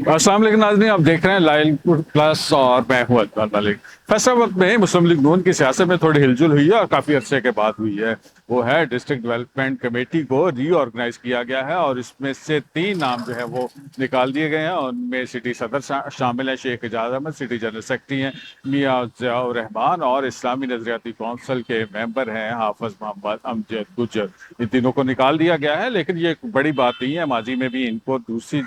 अस्सलाम वालेकुम नाज़रीन, आप देख रहे हैं लाइव प्लस और मैं हूं अदनान मलिक। फैसलाबाद में मुस्लिम लीग नून की सियासत में थोड़ी हिलजुल हुई है और काफ़ी अरसे के बाद हुई है। वो है डिस्ट्रिक्ट डेवलपमेंट कमेटी को रीऑर्गेनाइज किया गया है और इसमें से 3 नाम जो है वो निकाल दिए गए हैं। उनमें सिटी सदर शामिल है, Sheikh Ejaz Ahmed city general secretary हैं, मियाँ ज़ियाउर रहमान और इस्लामी नजरियाती कौंसिल के मेंबर हैं हाफिज मोहम्मद अमजद गुजर। इन तीनों को निकाल दिया गया है, लेकिन ये एक बड़ी बात नहीं है। माजी में भी इनको दूसरी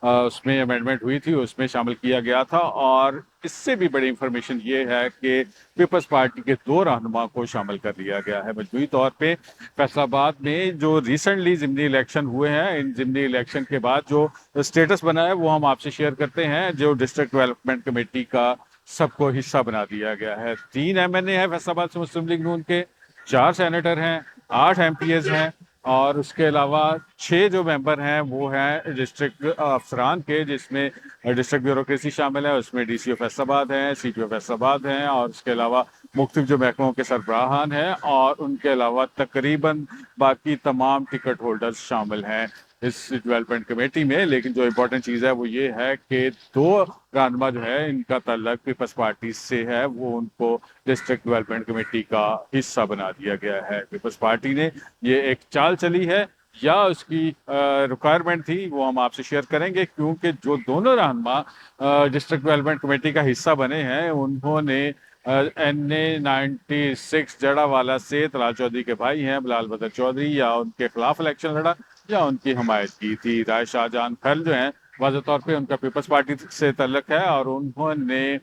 उसमें अमेंडमेंट हुई थी, उसमें शामिल किया गया था। और इससे भी बड़ी इंफॉर्मेशन ये है कि पीपल्स पार्टी के 2 रहनुमा को शामिल कर लिया गया है मजमूई तौर पे। फैसलाबाद में जो रिसेंटली जिमनी इलेक्शन हुए हैं, इन जिमनी इलेक्शन के बाद जो स्टेटस बना है वो हम आपसे शेयर करते हैं। जो डिस्ट्रिक्ट डेवलपमेंट कमेटी का सबको हिस्सा बना दिया गया है। 3 MNA है फैसलाबाद से मुस्लिम लीग नून के, 4 सेनेटर हैं, 8 MPs हैं और उसके अलावा 6 जो मेंबर हैं वो हैं डिस्ट्रिक्ट अफसरान के, जिसमें डिस्ट्रिक्ट ब्यूरोक्रेसी शामिल है। उसमें DCO फैसलाबाद हैं, CPO फैसलाबाद हैं और उसके अलावा मुख्तलिफ जो महकमों के सरबराहान हैं और उनके अलावा तकरीबन बाकी तमाम टिकट होल्डर्स शामिल हैं इस डेवलपमेंट कमेटी में। लेकिन जो इम्पोर्टेंट चीज़ है वो ये है कि 2 रहनुमा जो है इनका ताल्लुक पीपल्स पार्टी से है, वो उनको डिस्ट्रिक्ट डेवलपमेंट कमेटी का हिस्सा बना दिया गया है। पीपल्स पार्टी ने ये एक चाल चली है या उसकी रिक्वायरमेंट थी, वो हम आपसे शेयर करेंगे, क्योंकि जो दोनों रहनुमा डिस्ट्रिक्ट डेवलपमेंट कमेटी का हिस्सा बने हैं उन्होंने NA 96 जड़ावाला से तलाल चौधरी के भाई हैं बिलाल बदर चौधरी, या उनके खिलाफ इलेक्शन लड़ा या उनकी हमायत की थी। राय शाहजहां खल जो हैं वाज़ेह तौर पे उनका पीपल्स पार्टी से तल्लक है और उन्होंने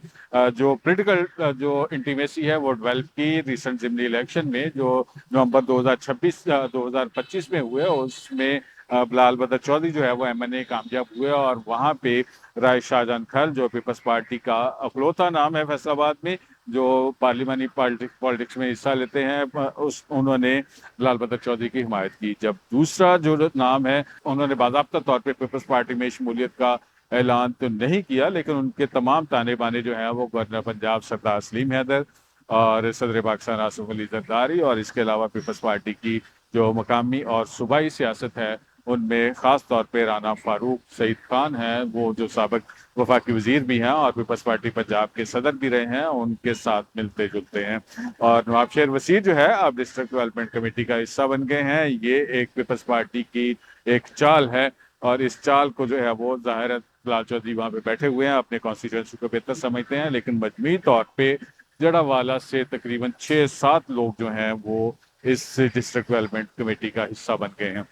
जो पोलिटिकल जो इंटीमेसी है वो डेवलप की रिसेंट जिमनी इलेक्शन में जो नवंबर 2025 में हुए। उसमें बिलाल बदर चौधरी जो है वो MNA कामयाब हुए और वहाँ पे राय शाहजहां खल जो पीपल्स पार्टी का अकलौता नाम है फैसलाबाद में, जो पार्लिमानी पॉलिटिक्स में हिस्सा लेते हैं, उस उन्होंने बिलाल बदर चौधरी की हिमायत की। जब दूसरा जो नाम है, उन्होंने बाकायदा तौर पे पीपल्स पार्टी में शमूलियत का ऐलान तो नहीं किया, लेकिन उनके तमाम ताने बाने जो हैं वो गवर्नर पंजाब सरदार सलीम हैदर और सदर पाकिस्तान आसिफ अली जरदारी और इसके अलावा पीपल्स पार्टी की जो मकामी और सूबाई सियासत है उनमें ख़ास तौर पे राना फारूक सईद खान हैं, वो जो साबिक वफाकी वजीर भी हैं और पीपल्स पार्टी पंजाब के सदर भी रहे हैं, उनके साथ मिलते जुलते हैं। और नवाब शेर वसीर जो है अब डिस्ट्रिक्ट डेवलपमेंट कमेटी का हिस्सा बन गए हैं। ये एक पीपल्स पार्टी की एक चाल है और इस चाल को जो है वो ज़ाहिर है बिलाल चौधरी वहाँ पे बैठे हुए हैं, अपने कॉन्स्टिट्यूंसी को बेहतर समझते हैं, लेकिन मजमूई तौर पे जड़ावाला से तकरीबन 6-7 लोग जो हैं वो इस डिस्ट्रिक्ट डेवलपमेंट कमेटी का हिस्सा बन गए हैं।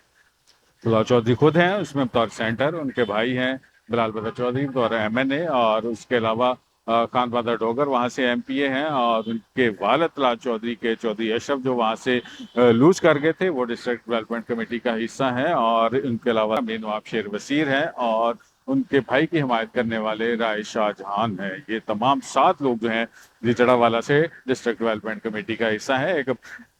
बिलाल चौधरी खुद हैं उसमें बतौर सेंटर, उनके भाई हैं बिलाल बदर चौधरी बतौर MNA और उसके अलावा खान बहादुर डोगर वहाँ से MPA हैं और उनके वालिद बिलाल चौधरी के चौधरी अशरफ जो वहाँ से लूज कर गए थे वो डिस्ट्रिक्ट डेवलपमेंट कमेटी का हिस्सा हैं। और उनके अलावा नवाब शेर वसीर हैं और उनके भाई की हिमायत करने वाले राय शाहजहां हैं। ये तमाम 7 लोग जो हैं जड़ावाला से डिस्ट्रिक्ट डेवलपमेंट कमेटी का हिस्सा है। एक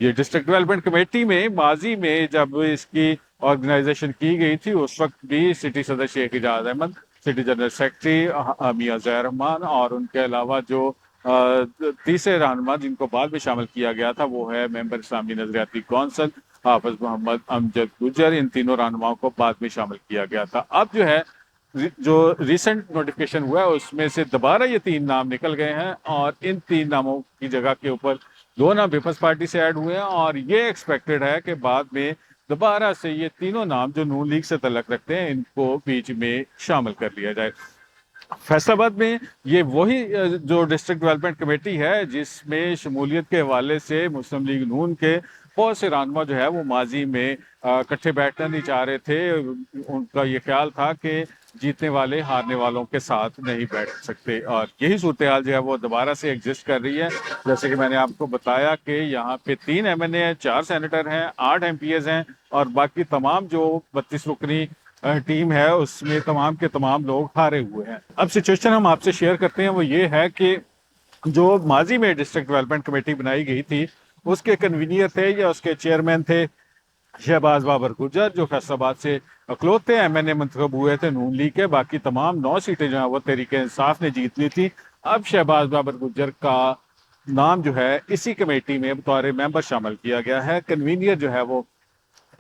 ये डिस्ट्रिक्ट डेवलपमेंट कमेटी में माजी में जब इसकी ऑर्गेनाइजेशन की गई थी उस वक्त भी सिटी सदर Sheikh Ejaz Ahmed, city general secretary Mian Ziaur Rahman और उनके अलावा जो तीसरे रहनुमा जिनको बाद में शामिल किया गया था वो है मेंबर इस्लामी नजरियाती कौंसिल हाफिज मोहम्मद अमजद गुजर। इन तीनों रहनुमाओं को बाद में शामिल किया गया था। अब जो है जो रिसेंट नोटिफिकेशन हुआ है उसमें से दोबारा ये 3 नाम निकल गए हैं और इन 3 नामों की जगह के ऊपर 2 नाम पीपल्स पार्टी से ऐड हुए हैं और ये एक्सपेक्टेड है कि बाद में दोबारा से ये तीनों नाम जो नून लीग से तल्लक रखते हैं इनको बीच में शामिल कर लिया जाए। फैसलाबाद में ये वही जो डिस्ट्रिक्ट डेवलपमेंट कमेटी है जिसमें शमूलियत के हवाले से मुस्लिम लीग नून के बहुत से रहनुमा जो है वो माजी में इकट्ठे बैठना नहीं चाह रहे थे। उनका ये ख्याल था कि जीतने वाले हारने वालों के साथ नहीं बैठ सकते और यही सूरत हाल जो है वो दोबारा से एग्जिस्ट कर रही है। जैसे कि मैंने आपको बताया कि यहाँ पे 3 MNA हैं, 4 सेनेटर हैं, 8 MPs हैं और बाकी तमाम जो 32 रुकनी टीम है उसमें तमाम के तमाम लोग हारे हुए हैं। अब सिचुएशन हम आपसे शेयर करते हैं वो ये है कि जो माजी में डिस्ट्रिक्ट डेवलपमेंट कमेटी बनाई गई थी उसके कन्वीनियर थे या उसके चेयरमैन थे शहबाज बाबर गुजर, जो फैसलाबाद से अकलौते MNA मंतखब हुए थे नून लीग के। बाकी तमाम 9 सीटें जो है वो तहरीक इंसाफ ने जीत ली थी। अब शहबाज बाबर गुजर का नाम जो है इसी कमेटी में बतौर मेंबर शामिल किया गया है। कन्वीनियर जो है वो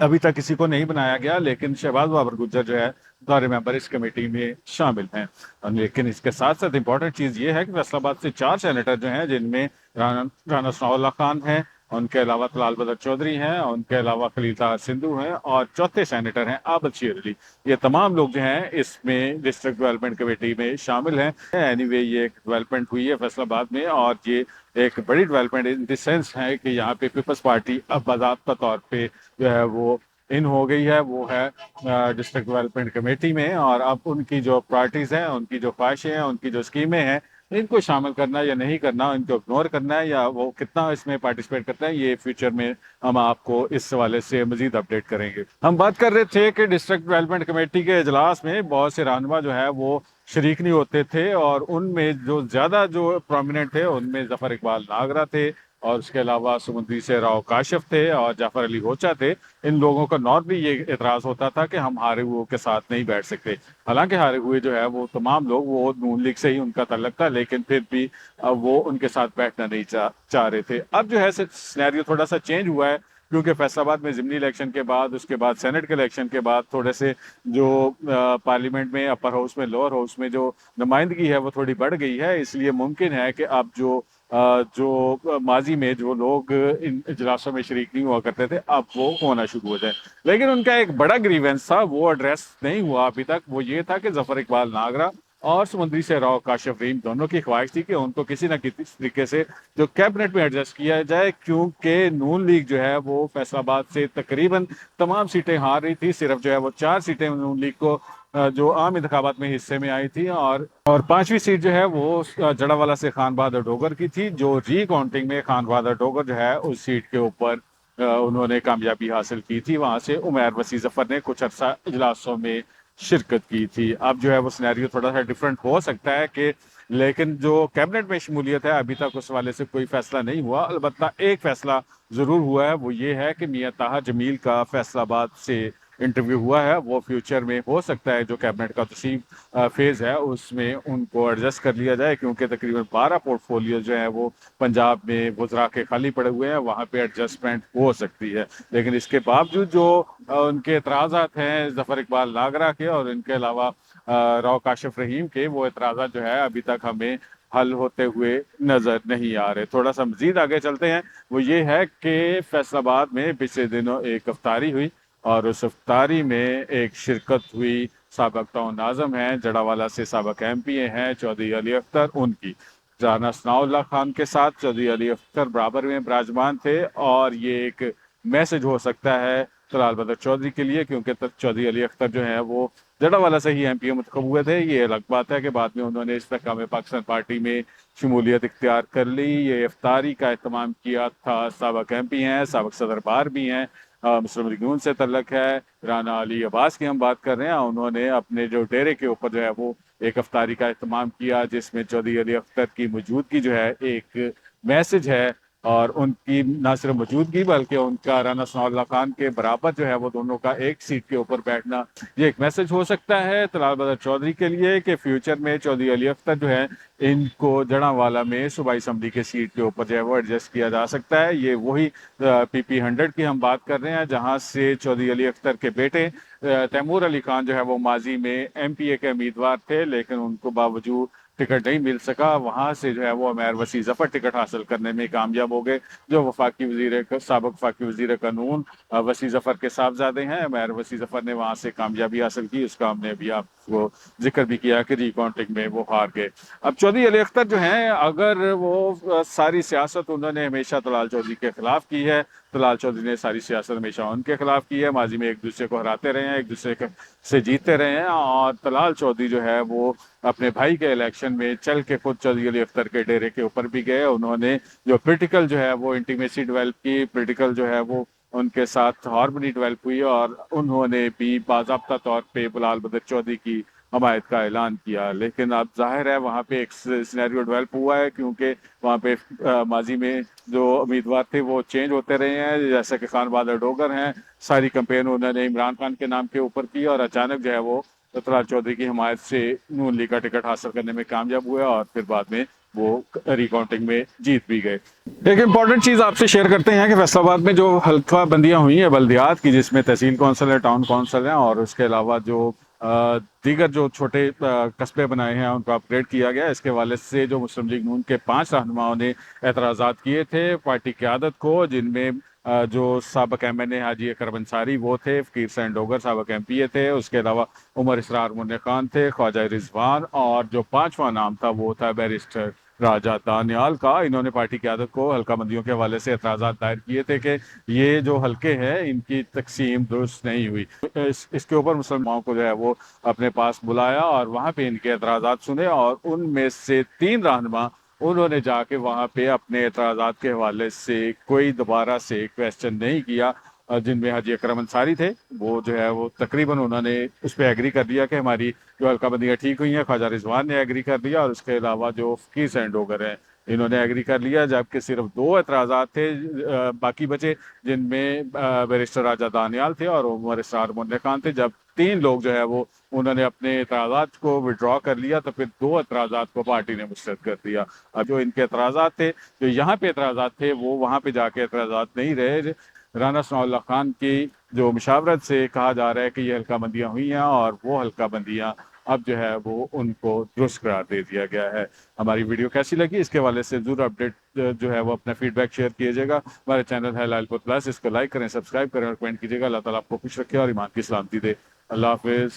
अभी तक किसी को नहीं बनाया गया, लेकिन शहबाज बाबर गुज्जर जो है सारे मेंबर इस कमेटी में शामिल हैं। लेकिन इसके साथ साथ इंपॉर्टेंट चीज़ ये है कि फैसलाबाद से 4 सेनेटर जो हैं, जिनमें राना सनाउल्लाह खान है, उनके अलावा तलाल बदर चौधरी हैं, उनके अलावा खलील ताहर सिंधु हैं, और चौथे सेनेटर हैं आबद शीर अली। ये तमाम लोग जो हैं इसमें डिस्ट्रिक्ट डेवलपमेंट कमेटी में शामिल हैं। एनीवे ये एक डेवलपमेंट हुई है फैसलाबाद में, और ये एक बड़ी डेवलपमेंट इन द सेंस है कि यहाँ पे पीपल्स पार्टी अब बाज़ाब्ता तौर पे जो है वो इन हो गई है, वो है डिस्ट्रिक्ट डेवलपमेंट कमेटी में। और अब उनकी जो प्रायोरिटीज़ हैं, उनकी जो ख्वाहिशें हैं, उनकी जो स्कीमें हैं, इनको शामिल करना या नहीं करना, इनको इग्नोर करना है या वो कितना इसमें पार्टिसिपेट करते हैं, ये फ्यूचर में हम आपको इस हवाले से मजीद अपडेट करेंगे। हम बात कर रहे थे कि डिस्ट्रिक्ट डेवलपमेंट कमेटी के इजलास में बहुत से रहनुमा जो है वो शरीक नहीं होते थे, और उनमें जो ज़्यादा जो प्रोमिनेंट थे उनमें जफ़र इकबाल नागरा थे, और उसके अलावा सुमंदरी से राव काशिफ थे, और जाफर अली होचा थे। इन लोगों का नॉर्मली ये एतराज़ होता था कि हम हारे हुए के साथ नहीं बैठ सकते। हालांकि हारे हुए जो है वो तमाम लोग वो नून लीग से ही उनका तल्लक था, लेकिन फिर भी वो उनके साथ बैठना नहीं चाह रहे थे। अब जो है सिनेरियो थोड़ा सा चेंज हुआ है, क्योंकि फैसलाबाद में ज़िमनी इलेक्शन के बाद, उसके बाद सेनेट के इलेक्शन के बाद थोड़े से जो पार्लियामेंट में, अपर हाउस में, लोअर हाउस में जो नुमाइंदगी है वो थोड़ी बढ़ गई है। इसलिए मुमकिन है कि अब जो माजी में जो लोग इन इजलासों में शरीक नहीं हुआ करते थे, अब वो होना शुरू हो जाए। लेकिन उनका एक बड़ा ग्रीवेंस था, वो एड्रेस नहीं हुआ अभी तक। वो ये था कि जफर इकबाल नागरा और सुमंदरी से राव काशिफ रहीम दोनों की ख्वाहिश थी कि उनको किसी न किसी तरीके से जो कैबिनेट में एडजस्ट किया जाए, क्योंकि नून लीग जो है वो फैसलाबाद से तकरीबन तमाम सीटें हार रही थी। सिर्फ जो है वो 4 सीटें नून लीग को जो आम इंतखाबात में हिस्से में आई थी, और 5वीं सीट जो है वो जड़ावाला से खान बहादुर डोगर की थी, जो री काउंटिंग में खान बहादुर डोगर जो है उस सीट के ऊपर उन्होंने कामयाबी हासिल की थी। वहां से उमैर वसी जफर ने कुछ अर्सा इजलासों में शिरकत की थी। अब जो है वो सिनेरियो थोड़ा सा डिफरेंट हो सकता है कि, लेकिन जो कैबिनेट में शमूलियत है अभी तक उस वाले से कोई फैसला नहीं हुआ। अलबत्ता एक फैसला ज़रूर हुआ है, वो ये है कि मियां ताहा जमील का फैसलाबाद से इंटरव्यू हुआ है। वो फ्यूचर में हो सकता है जो कैबिनेट का तसीम फेज़ है उसमें उनको एडजस्ट कर लिया जाए, क्योंकि तकरीबन 12 पोर्टफोलियो जो है वो पंजाब में वज़रा के खाली पड़े हुए हैं, वहाँ पे एडजस्टमेंट हो सकती है। लेकिन इसके बावजूद जो उनके एतराज़ात हैं जफ़र इकबाल नागरा के, और इनके अलावा राव काशिफ रहीम के, वो एतराज़ात जो है अभी तक हमें हल होते हुए नजर नहीं आ रहे। थोड़ा सा मजीद आगे चलते हैं। वो ये है कि फैसलाबाद में पिछले दिनों एक अफ्तारी हुई, और उस अफ्तारी में एक शिरकत हुई। साबक टाउन नाज़म हैं, जड़ावाला से साबक MP हैं चौधरी अली अख्तर, उनकी राना सनाउल्लाह खान के साथ चौधरी अली अख्तर बराबर में विराजमान थे। और ये एक मैसेज हो सकता है तलाल बदर चौधरी के लिए, क्योंकि चौधरी अली अख्तर जो है वो जड़ावाला से ही MP मुंतखब हुए थे। ये अलग बात है कि बाद में उन्होंने इस्तेकाम पाकिस्तान पार्टी में शमूलियत इख्तियार कर ली। ये इफ्तारी का एहतमाम किया था साबक MP हैं, साबक सदर बार भी हैं, मुस्लिम लीग नून से तल्लक है, राना अली अब्बास की हम बात कर रहे हैं। उन्होंने अपने जो डेरे के ऊपर जो है वो एक अफ्तारी का एहतमाम किया, जिसमें चौधरी अली अख्तर की मौजूदगी जो है एक मैसेज है। और उनकी ना सिर्फ मौजूदगी बल्कि उनका राना सनाउल्लाह खान के बराबर जो है वो दोनों का एक सीट के ऊपर बैठना, ये एक मैसेज हो सकता है तलाल बदर चौधरी के लिए कि फ्यूचर में चौधरी अली अख्तर जो है इनको जड़ावाला में सूबाई असम्बली के सीट के ऊपर जो है वो एडजस्ट किया जा सकता है। ये वही PP 100 की हम बात कर रहे हैं, जहां से चौधरी अली अख्तर के बेटे तैमूर अली खान जो है वो माजी में MPA के उम्मीदवार थे, लेकिन उनको बावजूद टिकट नहीं मिल सका। वहां से जो है वो उमैर वसी जफर टिकट हासिल करने में कामयाब हो गए, जो साबक वफाकी वजीर कानून वसी जफर के साहबजादे हैं। उमैर वसी जफर ने वहां से कामयाबी हासिल की, उसका हमने अभी आपको जिक्र भी किया कि रिकाउंटिंग में वो हार गए। अब चौधरी अली अख्तर जो हैं, अगर वो सारी सियासत उन्होंने हमेशा तलाल चौधरी के खिलाफ की है, तलाल चौधरी ने सारी सियासत हमेशा उनके खिलाफ की है, माजी में एक दूसरे को हराते रहे हैं, एक दूसरे से जीतते रहे हैं। और तलाल चौधरी जो है वो अपने भाई के इलेक्शन में चल के खुद चौधरी अली अख्तर के डेरे के ऊपर भी गए। उन्होंने जो पोलिटिकल जो है वो इंटीमेसी डेवलप की, पोलिटिकल जो है वो उनके साथ हार्मनी डेवलप हुई, और उन्होंने भी बाज़ाब्ता तौर पे बिलाल बदर चौधरी की हमायत का ऐलान किया। लेकिन अब जाहिर है वहाँ पे एक सिनेरियो डेवलप हुआ है, क्योंकि वहाँ पे माजी में जो उम्मीदवार थे वो चेंज होते रहे हैं, जैसे कि खान बहादुर डोगर हैं। सारी कंपेन उन्होंने इमरान खान के नाम के ऊपर की, और अचानक जो है वो तलाल चौधरी की हमायत से नून लीग का टिकट हासिल करने में कामयाब हुआ, और फिर बाद में वो रिकाउंटिंग में जीत भी गए। एक इम्पॉर्टेंट चीज़ आपसे शेयर करते हैं कि फैसलाबाद में जो हल्का बंदियां हुई हैं बल्दियात की, जिसमें तहसील कौंसल है, टाउन कौंसल है और उसके अलावा जो दीगर जो छोटे कस्बे बनाए हैं उनको अपग्रेड किया गया। इसके हवाले से जो मुस्लिम लीग नून के 5 रहनुमाओं ने एतराज़ात किए थे पार्टी क़यादत को, जिनमें जो साबिक़ MNA हाजी अकरम अंसारी वो थे, फ़कीर हुसैन डोगर साबिक़ MPA थे, उसके अलावा उमर इसरार मुन्ने खान थे, ख्वाजा रिजवान, और जो 5वां नाम था वो था बैरिस्टर राजा दानियाल का। इन्होंने पार्टी क़यादत को हल्का बंदियों के हवाले से एतराज़ात दायर किए थे कि ये जो हल्के हैं इनकी तकसीम दुरुस्त नहीं हुई। इसके ऊपर मुसलमानों को जो है वो अपने पास बुलाया और वहाँ पे इनके एतराज़ात सुने, और उनमें से 3 रहनुमा उन्होंने जाके वहाँ पे अपने एतराज़ात के हवाले से कोई दोबारा से क्वेश्चन नहीं किया। जिनमें हाजी अकरम अंसारी थे, वो जो है वो तकरीबन उन्होंने उस पर एग्री कर दिया कि हमारी जो हल्का बंदियाँ ठीक हुई हैं। ख्वाजा रिजवान ने एग्री कर दिया और उसके अलावा जो फ़कीर हुसैन डोगर हैं इन्होंने एग्री कर लिया, जबकि सिर्फ 2 एतराज़ात थे बाकी बचे, जिनमें बैरिस्टर राजा दानियाल थे और उमर इसरार मुन्ने खान थे। जब 3 लोग जो है वो उन्होंने अपने एतराज़ात को विड्रॉ कर लिया तो फिर 2 एतराज़ात को पार्टी ने मुस्तरद कर दिया। अब जो इनके एतराज़ात थे, जो यहाँ पे एतराज़ात थे, वो वहाँ पे जाके एतराज़ात नहीं रहे। राना सनाउल्लाह खान की जो मुशावरत से कहा जा रहा है कि ये हल्का बंदियाँ हुई हैं और वो हल्का बंदियाँ अब जो है वो उनको दुरुस्त करार दे दिया गया है। हमारी वीडियो कैसी लगी इसके हवाले से ज़रूर अपडेट जो है वो अपना फीडबैक शेयर कीजिएगा। हमारे चैनल है लालपुर प्लस, इसको लाइक करें, सब्सक्राइब करें और कमेंट कीजिएगा। अल्लाह ताला आपको खुश रखे और ईमान की सलामती दे। अल्लाह हाफिज़।